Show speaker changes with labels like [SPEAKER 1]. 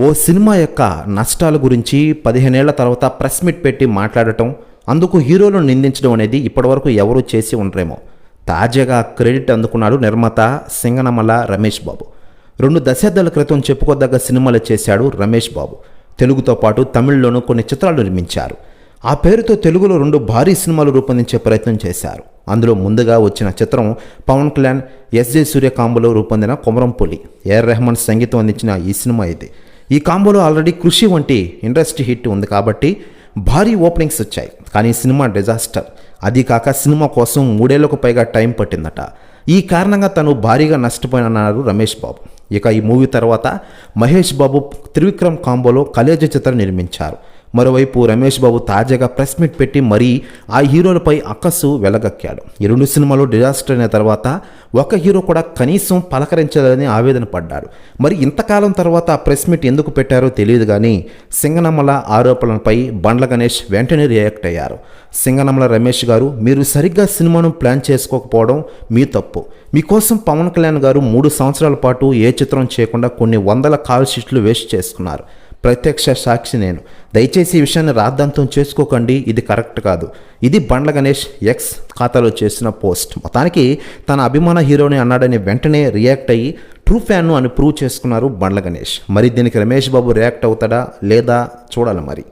[SPEAKER 1] ఓ cinema యొక్క నష్టాల గురించి 15 ఏళ్ల తర్వాత ప్రెస్ మీట్ పెట్టి మాట్లాడటం, అందుకు హీరోలను నిందించడం అనేది ఇప్పటివరకు ఎవరూ చేసి ఉండరేమో. తాజాగా క్రెడిట్ అందుకున్నాడు నిర్మాత సింగనమల రమేష్ బాబు. 2 దశాబ్దాల క్రితం చెప్పుకోదగ్గ సినిమాలు చేశాడు రమేష్ బాబు. తెలుగుతో పాటు తమిళ్లోనూ కొన్ని చిత్రాలు నిర్మించారు. ఆ పేరుతో తెలుగులో 2 భారీ సినిమాలు రూపొందించే ప్రయత్నం చేశారు. అందులో ముందుగా వచ్చిన చిత్రం పవన్ కళ్యాణ్, ఎస్జే సూర్య కాంబోలో రూపొందిన కొమరంపులి. ఏఆర్ రెహమాన్ సంగీతం అందించిన ఈ సినిమా ఇది. ఈ కాంబోలో ఆల్రెడీ కృషి వంటి ఇండస్ట్రీ హిట్ ఉంది కాబట్టి భారీ ఓపెనింగ్స్ వచ్చాయి. కానీ సినిమా డిజాస్టర్. అది కాక సినిమా కోసం 3 ఏళ్లకు పైగా టైం పట్టిందట. ఈ కారణంగా తను భారీగా నష్టపోయినన్నారు రమేష్ బాబు. ఇక ఈ మూవీ తర్వాత మహేష్ బాబు, త్రివిక్రమ్ కాంబోలో కలేజ చిత్రం నిర్మించారు. మరోవైపు రమేష్ బాబు తాజాగా ప్రెస్ మీట్ పెట్టి మరీ ఆ హీరోలపై అక్కసు వెలగక్కాడు. ఈ 2 సినిమాలు డిజాస్టర్ అయిన తర్వాత ఒక హీరో కూడా కనీసం పలకరించలేదని ఆవేదన పడ్డాడు. మరి ఇంతకాలం తర్వాత ఆ ప్రెస్ మీట్ ఎందుకు పెట్టారో తెలియదు కానీ సింగనమల ఆరోపణలపై బండ్ల గణేష్ వెంటనే రియాక్ట్ అయ్యారు. సింగనమల రమేష్ గారు, మీరు సరిగ్గా సినిమాను ప్లాన్ చేసుకోకపోవడం మీ తప్పు. మీకోసం పవన్ కళ్యాణ్ గారు 3 సంవత్సరాల పాటు ఏ చిత్రం చేయకుండా కొన్ని వందల కాల్ షీట్లు వేస్ట్ చేసుకున్నారు. ప్రత్యక్ష సాక్షి నేను. దయచేసి ఈ విషయాన్ని రాద్ధాంతం చేసుకోకండి. ఇది కరెక్ట్ కాదు. ఇది బండ్ల గణేష్ ఎక్స్ ఖాతాలో చేసిన పోస్ట్. మొత్తానికి తన అభిమాన హీరోని అన్నాడని వెంటనే రియాక్ట్ అయ్యి ట్రూ ఫ్యాన్ను అని ప్రూవ్ చేసుకున్నారు బండ్ల గణేష్. మరి దీనికి రమేష్ బాబు రియాక్ట్ అవుతాడా లేదా చూడాలి మరి.